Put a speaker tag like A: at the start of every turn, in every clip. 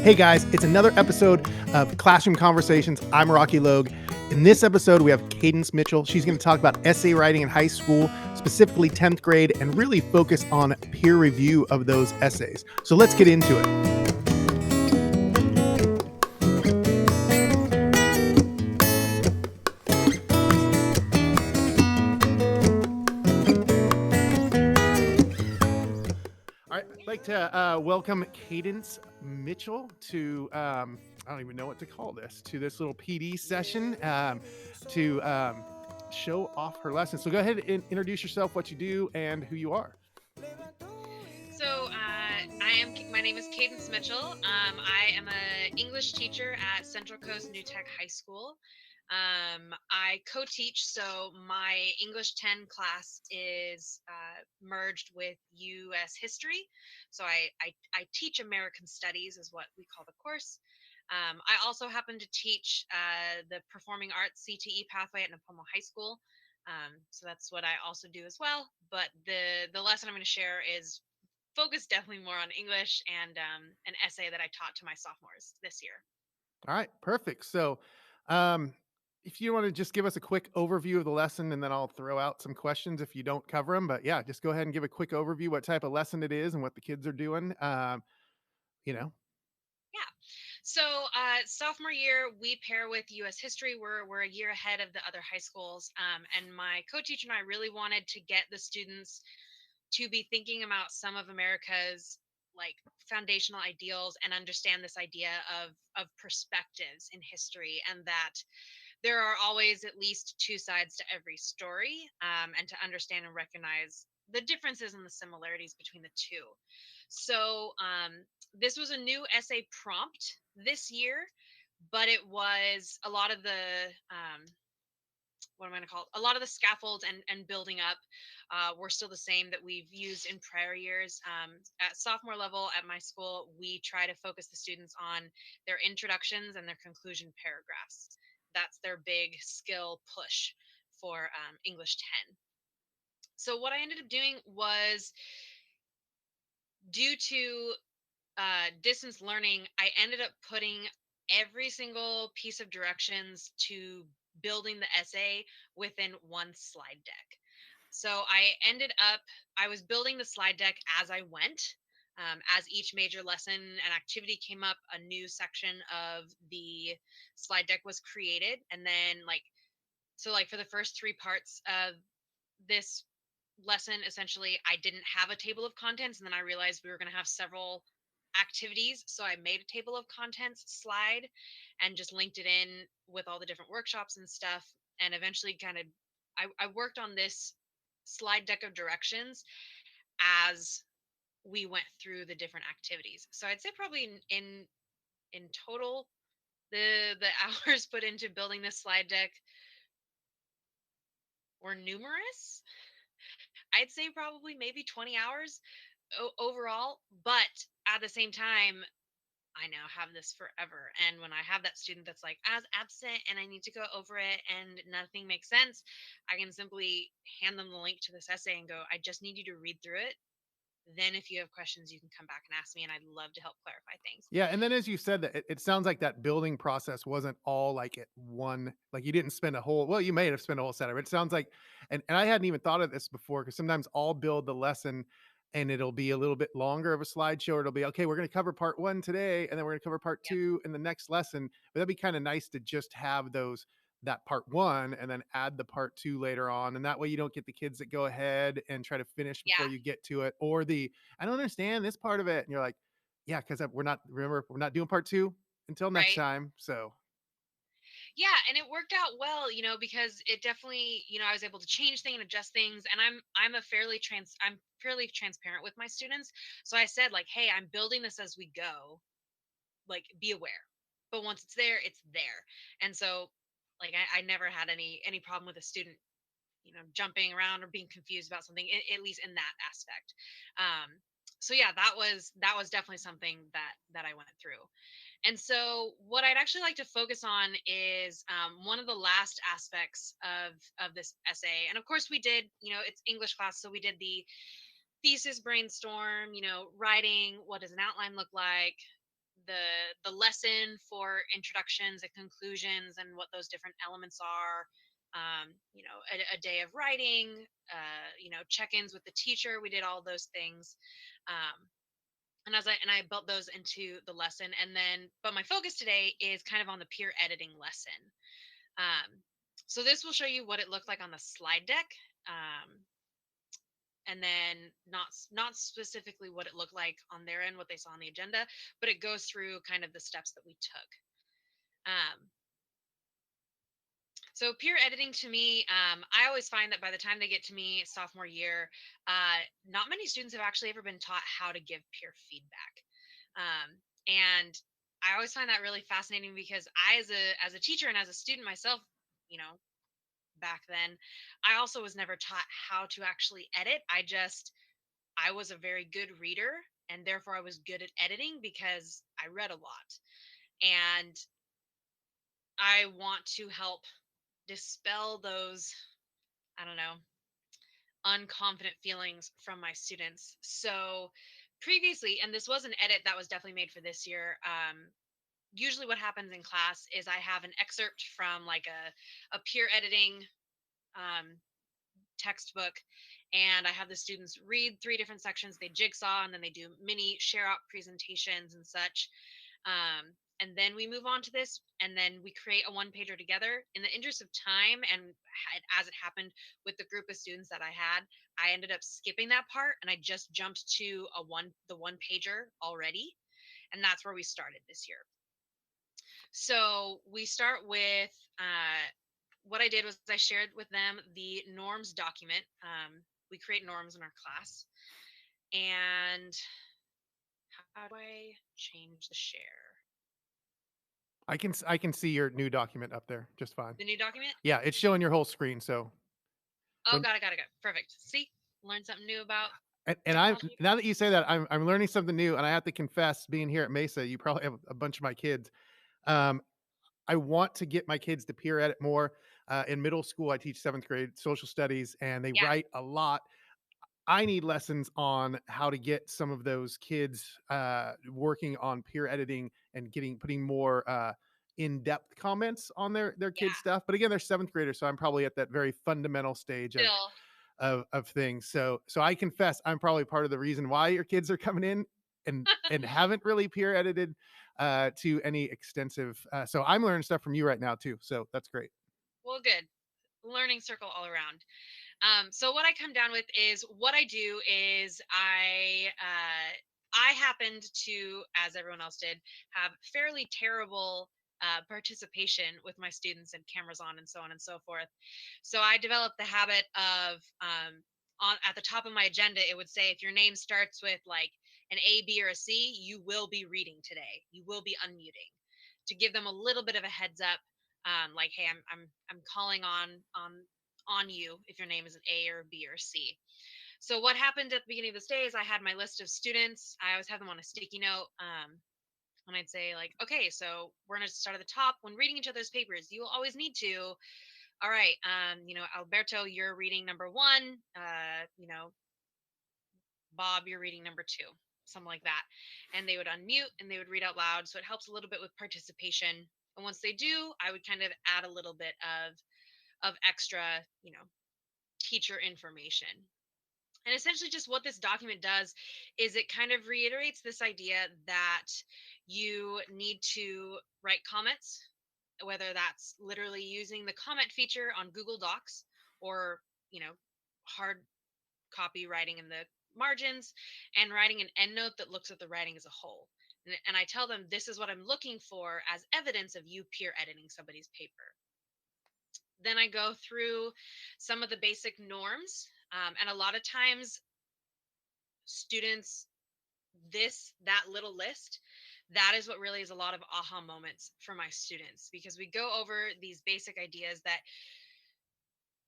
A: Hey guys, it's another episode of Classroom Conversations. I'm Rocky Logue. In this episode, we have Cadence Mitchell. She's going to talk about essay writing in high school, specifically 10th grade, and really focus on peer review of those essays. So let's get into it. All right, I'd like to welcome Cadence Mitchell to, I don't even know what to call this, to this little PD session to show off her lesson. So go ahead and introduce yourself, what you do, and who you are.
B: My name is Cadence Mitchell. I am an English teacher at Central Coast New Tech High School. I co-teach, so my English 10 class is merged with U.S. history. So I teach American Studies is what we call the course. I also happen to teach the Performing Arts CTE pathway at Nipomo High School. So that's what I also do as well. But the lesson I'm going to share is focused definitely more on English and an essay that I taught to my sophomores this year.
A: All right, perfect. So um, if you want to just give us a quick overview of the lesson, and then I'll throw out some questions if you don't cover them. But yeah, just go ahead and give a quick overview, what type of lesson it is and what the kids are doing. You know,
B: Yeah. So sophomore year, we pair with U.S. history. We're a year ahead of the other high schools, and my co-teacher and I really wanted to get the students to be thinking about some of America's like foundational ideals and understand this idea of perspectives in history, and that there are always at least two sides to every story, and to understand and recognize the differences and the similarities between the two. So this was a new essay prompt this year, but it was a lot of the what am I going to call it? A lot of the scaffolds and building up were still the same that we've used in prior years. At sophomore level at my school, we try to focus the students on their introductions and their conclusion paragraphs. That's their big skill push for English 10. So what I ended up doing was, due to distance learning, I ended up putting every single piece of directions to building the essay within one slide deck. So I was building the slide deck as I went. As each major lesson and activity came up, a new section of the slide deck was created. And then, like for the first three parts of this lesson, essentially I didn't have a table of contents, and then I realized we were going to have several activities, so I made a table of contents slide and just linked it in with all the different workshops and stuff. And eventually I worked on this slide deck of directions as we went through the different activities. So I'd say probably in total, the hours put into building this slide deck were numerous. I'd say probably maybe 20 hours overall. But at the same time, I now have this forever. And when I have that student that's like as absent and I need to go over it and nothing makes sense, I can simply hand them the link to this essay and go, I just need you to read through it. Then if you have questions, you can come back and ask me, and I'd love to help clarify things.
A: yeah. And then as you said that, it sounds like that building process wasn't all like at one, like you didn't spend a whole, well, you may have spent a whole set of it. It sounds like, and I hadn't even thought of this before because sometimes I'll build the lesson and it'll be a little bit longer of a slideshow. It'll be, okay, we're going to cover part one today, and then we're going to cover part
B: Yep.
A: two in the next lesson. But that'd be kind of nice to just have that part one and then add the part two later on. And that way you don't get the kids that go ahead and try to finish before
B: Yeah.
A: you get to it, or I don't understand this part of it. And you're like, yeah, because we're not doing part two until next
B: Right.
A: time. So
B: Yeah, and it worked out well, because it definitely, I was able to change things and adjust things, and I'm fairly transparent with my students. So I said, like, hey, I'm building this as we go, like, be aware. But once it's there, it's there. And so, like, I never had any problem with a student, jumping around or being confused about something, at least in that aspect. So yeah, that was definitely something that I went through. And so, what I'd actually like to focus on is one of the last aspects of this essay. And of course, we did, it's English class, so we did the thesis brainstorm. Writing, what does an outline look like? the lesson for introductions and conclusions and what those different elements are. A day of writing, check-ins with the teacher. We did all those things. Um, and I built those into the lesson. And then, but my focus today is kind of on the peer editing lesson. Um, so this will show you what it looked like on the slide deck. And then not specifically what it looked like on their end, what they saw on the agenda, but it goes through kind of the steps that we took. So peer editing to me, I always find that by the time they get to me sophomore year, not many students have actually ever been taught how to give peer feedback. And I always find that really fascinating because I, as a teacher and as a student myself, you know, back then, I also was never taught how to actually edit. I was a very good reader, and therefore I was good at editing because I read a lot. And I want to help dispel those, I don't know, unconfident feelings from my students. So previously, and this was an edit that was definitely made for this year. Usually what happens in class is I have an excerpt from like a peer editing um, textbook, and I have the students read three different sections. They jigsaw, and then they do mini share out presentations and such. And then we move on to this, and then we create a one pager together. In the interest of time, and as it happened with the group of students that I had, I ended up skipping that part, and I just jumped to the one pager already, and that's where we started this year. So we start with what I did was I shared with them the norms document. We create norms in our class. And how do I change the share?
A: I can see your new document up there just fine.
B: The new document?
A: Yeah, it's showing your whole screen. So
B: Oh,
A: when
B: got it. Perfect. See, learn something new about
A: and I'm
B: technology.
A: now that you say that, I'm learning something new, and I have to confess, being here at Mesa, you probably have a bunch of my kids. Um, I want to get my kids to peer edit more. In middle school, I teach seventh grade social studies, and they
B: Yeah,
A: write a lot. I need lessons on how to get some of those kids working on peer editing and putting more in-depth comments on their kids
B: yeah.
A: stuff. But again, they're seventh graders, so I'm probably at that very fundamental stage
B: Still,
A: of things. So I confess I'm probably part of the reason why your kids are coming in and haven't really peer edited to any extensive. So I'm learning stuff from you right now too. So that's great.
B: well, good. Learning circle all around. So what I come down with is what I do is I happened to, as everyone else did, have fairly terrible participation with my students and cameras on and so on and so forth. So I developed the habit of on at the top of my agenda it would say if your name starts with like an A, B, or a C, you will be reading today. You will be unmuting to give them a little bit of a heads up. Like, hey, I'm calling on you if your name is an A or a B or a C. So what happened at the beginning of this day is I had my list of students. I always have them on a sticky note. And I'd say like, okay, so we're gonna start at the top. When reading each other's papers, you will always need to. All right, Alberto, you're reading number one. Bob, you're reading number two, something like that. And they would unmute and they would read out loud. So it helps a little bit with participation. And once they do, I would kind of add a little bit of extra, teacher information. And essentially, just what this document does is it kind of reiterates this idea that you need to write comments, whether that's literally using the comment feature on Google Docs or, hard copy writing in the margins and writing an endnote that looks at the writing as a whole. And I tell them this is what I'm looking for as evidence of you peer editing somebody's paper. Then I go through some of the basic norms. And a lot of times students, that little list, that is what really is a lot of aha moments for my students because we go over these basic ideas that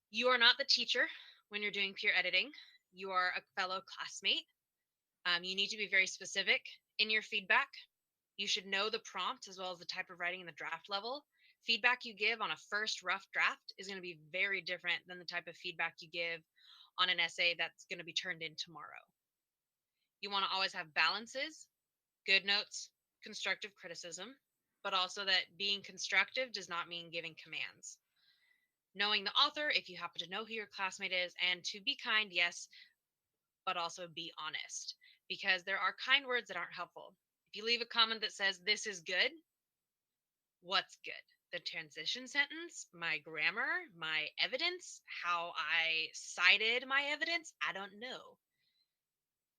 B: you are not the teacher when you're doing peer editing. You are a fellow classmate. You need to be very specific in your feedback. You should know the prompt as well as the type of writing and the draft level. Feedback you give on a first rough draft is going to be very different than the type of feedback you give on an essay that's going to be turned in tomorrow. You want to always have balances, good notes, constructive criticism, but also that being constructive does not mean giving commands. Knowing the author, if you happen to know who your classmate is, and to be kind, yes, but also be honest, because there are kind words that aren't helpful. If you leave a comment that says, "This is good," what's good? The transition sentence, my grammar, my evidence, how I cited my evidence? I don't know.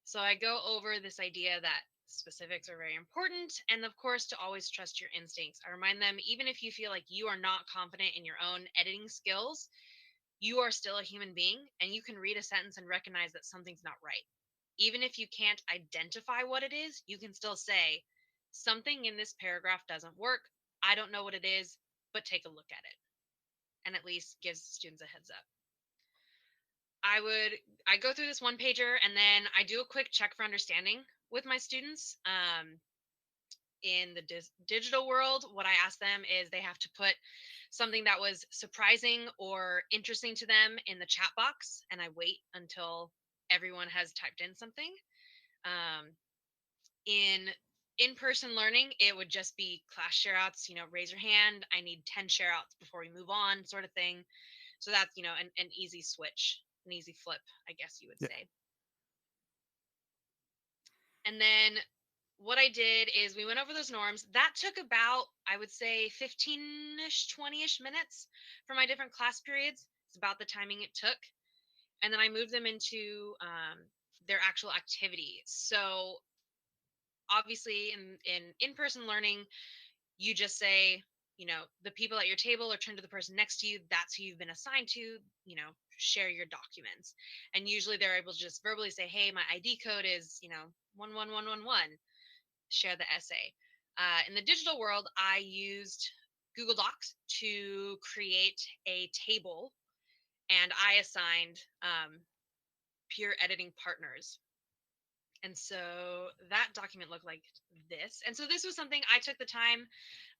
B: So I go over this idea that specifics are very important, and of course, to always trust your instincts. I remind them, even if you feel like you are not confident in your own editing skills, you are still a human being and you can read a sentence and recognize that something's not right. Even if you can't identify what it is, you can still say, something in this paragraph doesn't work. I don't know what it is, but take a look at it. And at least gives students a heads up. I go through this one pager and then I do a quick check for understanding with my students. In the digital world, what I ask them is they have to put something that was surprising or interesting to them in the chat box, and I wait until everyone has typed in something. Um, in in-person learning, it would just be class share outs, raise your hand, I need 10 share outs before we move on, sort of thing. So that's, an easy switch, an easy flip, I guess you would
A: Yeah.
B: say. And then what I did is we went over those norms. That took about, I would say, 15-ish, 20-ish minutes for my different class periods. It's about the timing it took. And then I moved them into their actual activity. So obviously in-person learning, you just say, the people at your table or turn to the person next to you. That's who you've been assigned to, share your documents. And usually they're able to just verbally say, hey, my ID code is, 11111, share the essay. In the digital world, I used Google Docs to create a table, and I assigned peer editing partners. And so that document looked like this. And so this was something I took the time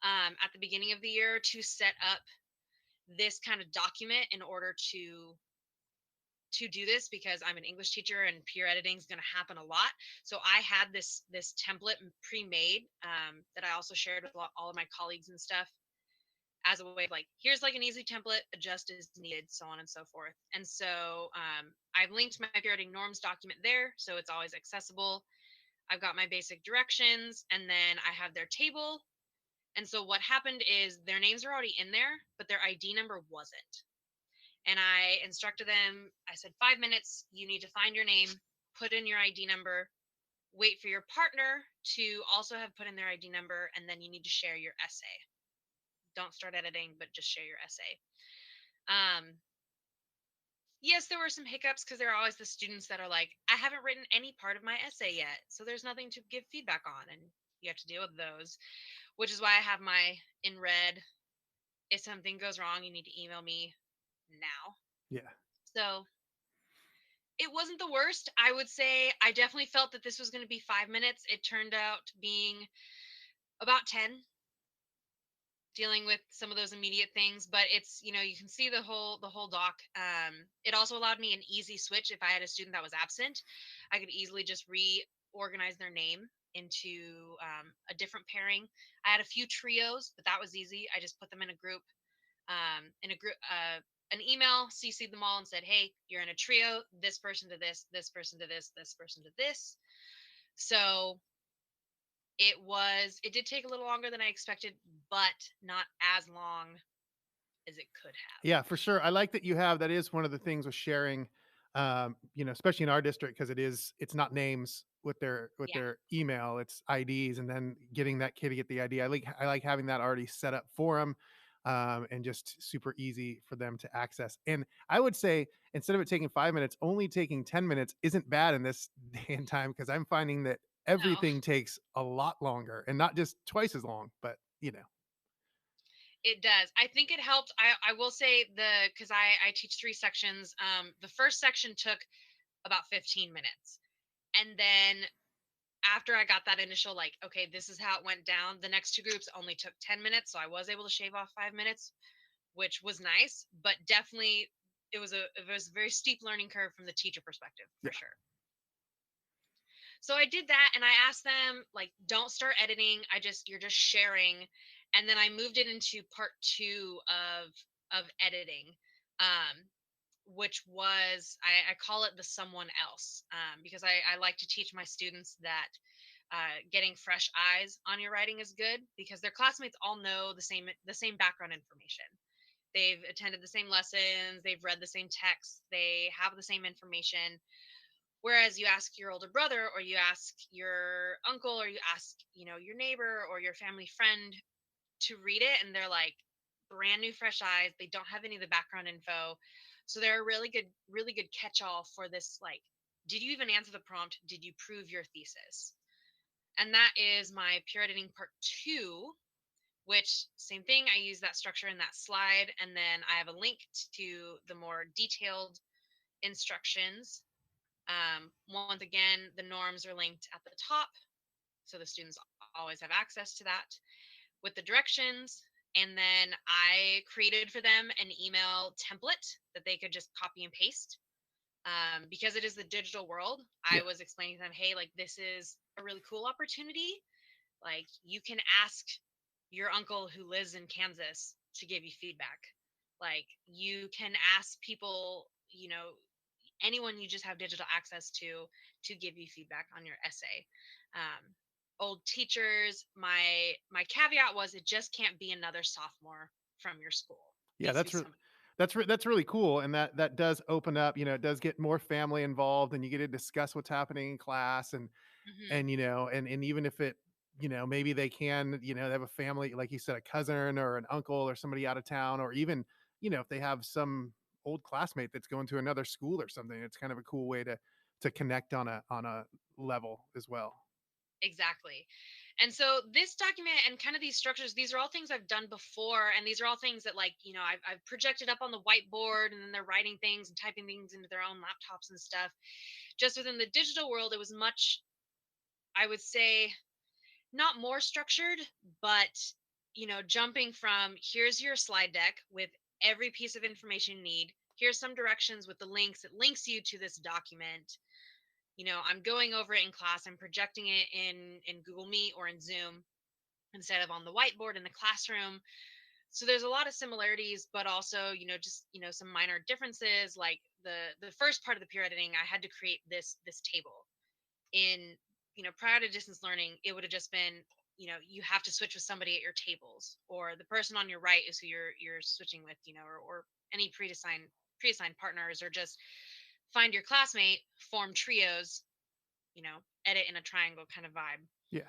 B: at the beginning of the year to set up this kind of document in order to do this, because I'm an English teacher and peer editing is going to happen a lot. So I had this template pre-made that I also shared with all of my colleagues and stuff, as a way of like, here's like an easy template, adjust as needed, so on and so forth. And so I've linked my peer editing norms document there, so it's always accessible. I've got my basic directions, and then I have their table. And so what happened is their names are already in there, but their ID number wasn't. And I instructed them, I said, 5 minutes, you need to find your name, put in your ID number, wait for your partner to also have put in their ID number, and then you need to share your essay. Don't start editing, but just share your essay. Yes, there were some hiccups because there are always the students that are like, I haven't written any part of my essay yet, so there's nothing to give feedback on, and you have to deal with those, which is why I have my in red. If something goes wrong, you need to email me now.
A: Yeah.
B: So it wasn't the worst. I would say I definitely felt that this was going to be 5 minutes. It turned out being about 10, dealing with some of those immediate things, but it's, you can see the whole doc. It also allowed me an easy switch. If I had a student that was absent, I could easily just reorganize their name into a different pairing. I had a few trios, but that was easy. I just put them in a group, an email, CC'd them all and said, hey, you're in a trio, this person to this person to this person to this. So it did take a little longer than I expected, but not as long as it could have.
A: Yeah, for sure. I like that you have that is one of the things with sharing, especially in our district, because it's not names with
B: Yeah.
A: their email, it's IDs, and then getting that kid to get the ID. I like having that already set up for them, and just super easy for them to access. And I would say instead of it taking 5 minutes, only taking 10 minutes isn't bad in this day and time, because I'm finding that
B: No,
A: everything takes a lot longer, and not just twice as long, but
B: it does. I think it helped. I will say because I teach 3 sections. The first section took about 15 minutes. And then after I got that initial, like, okay, this is how it went down, the next 2 groups only took 10 minutes. So I was able to shave off 5 minutes, which was nice, but definitely it was a very steep learning curve from the teacher perspective, for
A: yeah.
B: sure. So I did that and I asked them like don't start editing. You're just sharing. And then I moved it into part 2 of editing. Um which was I call it the someone else, because I like to teach my students that getting fresh eyes on your writing is good because their classmates all know the same background information. They've attended the same lessons, they've read the same texts, they have the same information. Whereas you ask your older brother or you ask your uncle or you ask, your neighbor or your family friend to read it and they're like brand new fresh eyes. They don't have any of the background info. So they're a really good catch-all for this like did you even answer the prompt? Did you prove your thesis? And that is my peer editing part 2, which same thing, I use that structure in that slide and then I have a link to the more detailed instructions. Once again, the norms are linked at the top, so the students always have access to that with the directions. And then I created for them an email template that they could just copy and paste. Because it is the digital world, I
A: Yeah.
B: was explaining to them, hey, like this is a really cool opportunity. Like you can ask your uncle who lives in Kansas to give you feedback. Like you can ask people, anyone you just have digital access to give you feedback on your essay. Um, Old teachers, my caveat was it just can't be another sophomore from your school. It
A: Yeah,
B: needs to be somebody.
A: that's really cool, and that does open up, it does get more family involved, and you get to discuss what's happening in class,
B: Hmm.
A: and even if it, maybe they can, they have a family, like you said, a cousin or an uncle or somebody out of town, or even, if they have some old classmate that's going to another school or something, it's kind of a cool way to connect on a level as well.
B: Exactly. And so this document and kind of these structures, these are all things I've done before. And these are all things that like, I've projected up on the whiteboard and then they're writing things and typing things into their own laptops and stuff. Just within the digital world, it was much, I would say, not more structured, but, jumping from here's your slide deck with every piece of information you need. Here's some directions with the links. It links you to this document. I'm going over it in class. I'm projecting it in Google Meet or in Zoom instead of on the whiteboard in the classroom. So there's a lot of similarities, but also, just, some minor differences. Like the first part of the peer editing, I had to create this table. In, prior to distance learning, it would have just been, you have to switch with somebody at your tables, or the person on your right is who you're switching with, or any preassigned partners, or just find your classmate, form trios, edit in a triangle kind of vibe.
A: Yeah.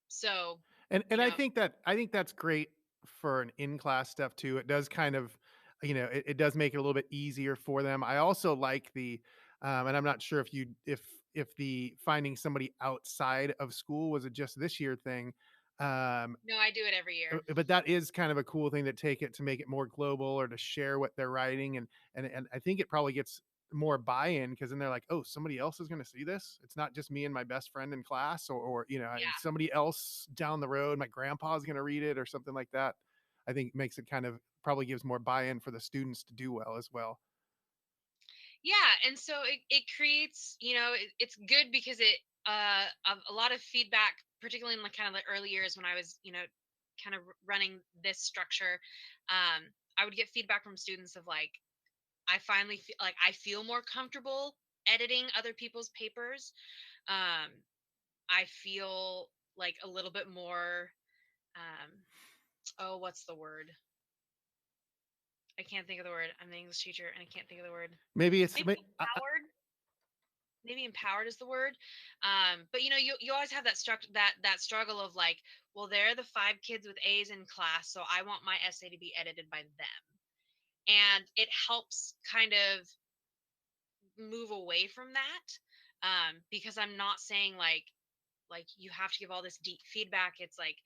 B: So,
A: And
B: you
A: I
B: know,
A: think that's great for an in-class stuff too. It does kind of, it does make it a little bit easier for them. I also like and I'm not sure if the finding somebody outside of school was a just this year thing. Um,
B: no, I do it every year.
A: but that is kind of a cool thing to take it to make it more global or to share what they're writing, and I think it probably gets more buy-in because then they're like, oh, somebody else is going to see this. It's not just me and my best friend in class, or
B: Yeah.
A: somebody else down the road. My grandpa's going to read it or something like that. I think makes it kind of probably gives more buy-in for the students to do well as well.
B: Yeah, and so it creates, it's good because it a lot of feedback, particularly in like kind of the early years when I was, kind of running this structure. I would get feedback from students of like I finally feel like I feel more comfortable editing other people's papers. Um I feel like a little bit more um oh, what's the word? I can't think of the word. I'm the English teacher and I can't think of the word.
A: Maybe it's
B: Maybe empowered. Maybe empowered is the word. But you always have that struggle of like, well, they're the 5 kids with A's in class, so I want my essay to be edited by them. And it helps kind of move away from that, because I'm not saying like you have to give all this deep feedback. It's like,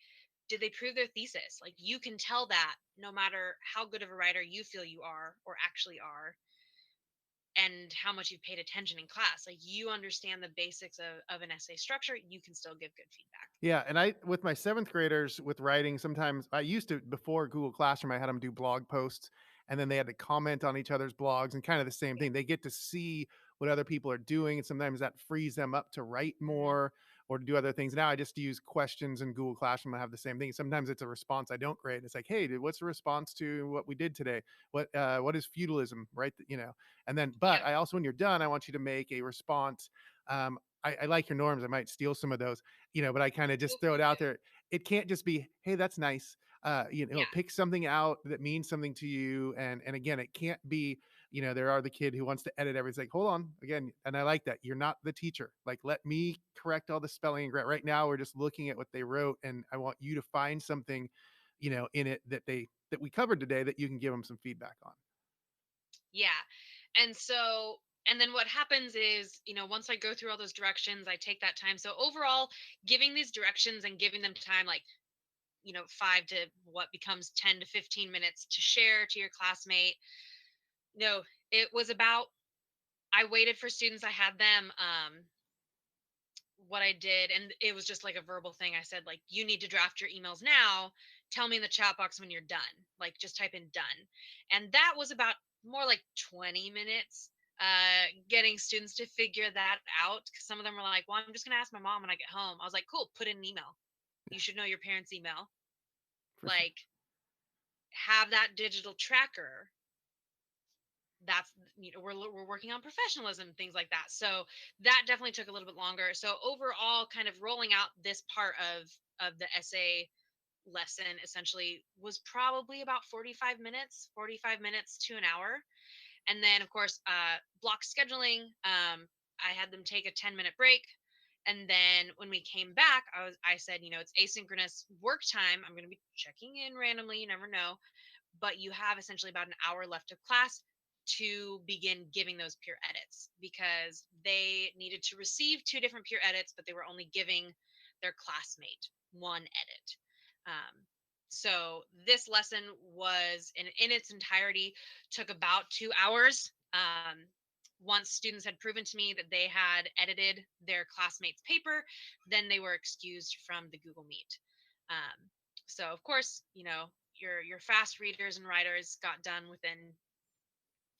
B: did they prove their thesis? Like you can tell that no matter how good of a writer you feel you are or actually are, and how much you've paid attention in class. Like you understand the basics of an essay structure, you can still give good feedback.
A: Yeah, and I with my 7th graders with writing, sometimes I used to before Google Classroom, I had them do blog posts, and then they had to comment on each other's blogs and kind of the same thing. They get to see what other people are doing, and sometimes that frees them up to write
B: Mhm.
A: more or to do other things. Now I just use questions in Google Classroom. I have the same thing. Sometimes it's a response I don't grade. It's like, hey, dude, what's the response to what we did today? What is feudalism? Right? You know, and then, but
B: Yep.
A: I also, when you're done, I want you to make a response. I like your norms. I might steal some of those, but I kind of
B: Oh,
A: just throw it
B: please
A: out
B: do.
A: there. It can't just be, hey, that's nice.
B: Yeah.
A: Pick something out that means something to you. And again, it can't be, there are the kid who wants to edit everything. Like, hold on, again, and I like that. You're not the teacher. Like, let me correct all the spelling and right now we're just looking at what they wrote, and I want you to find something, in it that we covered today that you can give them some feedback on.
B: Yeah. And then what happens is, once I go through all those directions, I take that time. So overall, giving these directions and giving them time, like, 5 to what becomes 10 to 15 minutes to share to your classmate. No, it was about, I waited for students, I had them, what I did, and it was just like a verbal thing. I said, like, you need to draft your emails now. Tell me in the chat box when you're done. Like, just type in done. And that was about more like 20 minutes, getting students to figure that out. Cause some of them were like, well, I'm just gonna ask my mom when I get home. I was like, cool, put in an email.
A: Yeah,
B: You should know your parents' email.
A: for sure.
B: Like, have that digital tracker. That's, we're working on professionalism, things like that. So that definitely took a little bit longer. So overall, kind of rolling out this part of the essay lesson essentially was probably about 45 minutes to an hour. And then of course, block scheduling, I had them take a 10-minute break. And then when we came back, I said, it's asynchronous work time. I'm going to be checking in randomly, you never know, but you have essentially about an hour left of class to begin giving those peer edits, because they needed to receive two different peer edits, but they were only giving their classmate one edit. Um, so this lesson was in its entirety took about 2 hours. Once students had proven to me that they had edited their classmates' paper, then they were excused from the Google Meet. Um, so of course, your fast readers and writers got done within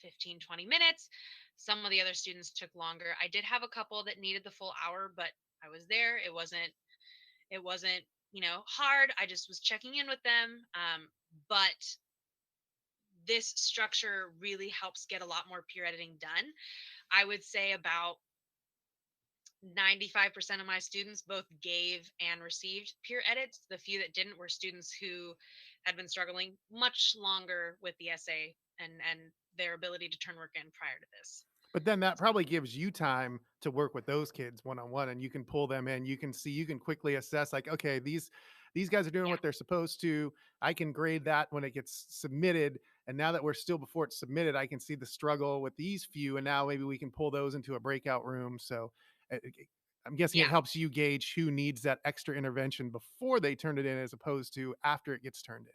B: 15, 20 minutes. Some of the other students took longer. I did have a couple that needed the full hour, but I was there. It wasn't hard. I just was checking in with them. But this structure really helps get a lot more peer editing done. I would say about 95% of my students both gave and received peer edits. The few that didn't were students who had been struggling much longer with the essay and their ability to turn work in prior to this.
A: But then that probably gives you time to work with those kids one on one, and you can pull them in. You can see, you can quickly assess, like, okay, these guys are doing
B: Yeah.
A: what they're supposed to. I can grade that when it gets submitted. And now that we're still before it's submitted, I can see the struggle with these few, and now maybe we can pull those into a breakout room. So I'm guessing it
B: Yeah.
A: helps you gauge who needs that extra intervention before they turn it in, as opposed to after it gets turned in.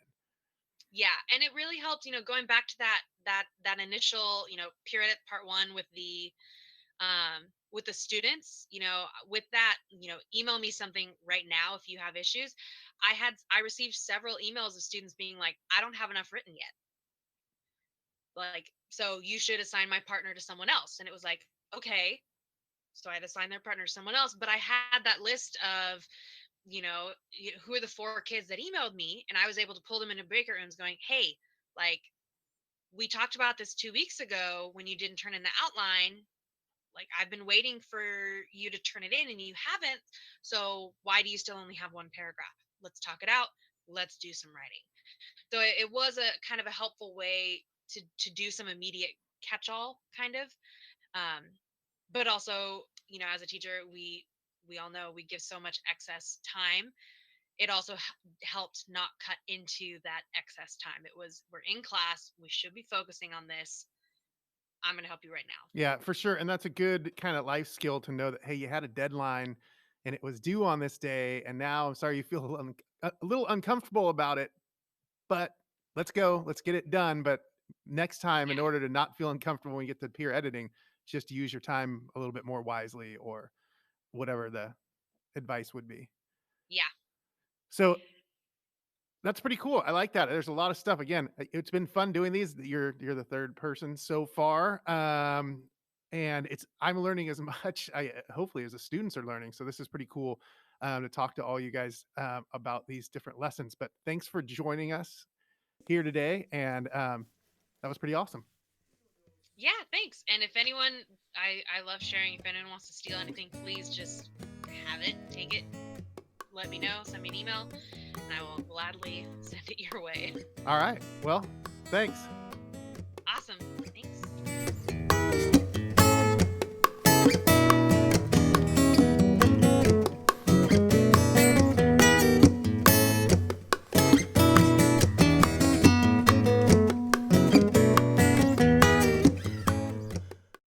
B: Yeah. And it really helped, going back to that initial, peer edit part one with the students, with that, email me something right now if you have issues. I received several emails of students being like, I don't have enough written yet. Like, so you should assign my partner to someone else. And it was like, okay. So I had assigned their partner to someone else, but I had that list of, who are the four kids that emailed me. And I was able to pull them into breakout rooms going, hey, like, we talked about this 2 weeks ago when you didn't turn in the outline. Like, I've been waiting for you to turn it in and you haven't. So why do you still only have one paragraph? Let's talk it out. Let's do some writing. So it was a kind of a helpful way to do some immediate catch-all kind of. Um, but also, as a teacher, we all know we give so much excess time. It also helped not cut into that excess time. It was, we're in class, we should be focusing on this. I'm going to help you right now.
A: Yeah, for sure. And that's a good kind of life skill to know that, hey, you had a deadline and it was due on this day. And now I'm sorry you feel a little uncomfortable about it, but let's go. Let's get it done. But next time, in
B: Yeah.
A: order to not feel uncomfortable when you get to peer editing, just use your time a little bit more wisely, or whatever the advice would be.
B: Yeah.
A: So that's pretty cool. I like that. There's a lot of stuff. Again, it's been fun doing these. You're the third person so far. and it's I'm learning as much, hopefully as the students are learning. So this is pretty cool to talk to all you guys about these different lessons. But thanks for joining us here today, and that was pretty awesome.
B: Yeah, thanks. And if anyone, I love sharing. If anyone wants to steal anything, please just have it, take it, let me know, send me an email, and I will gladly send it your way.
A: All right. Well, thanks.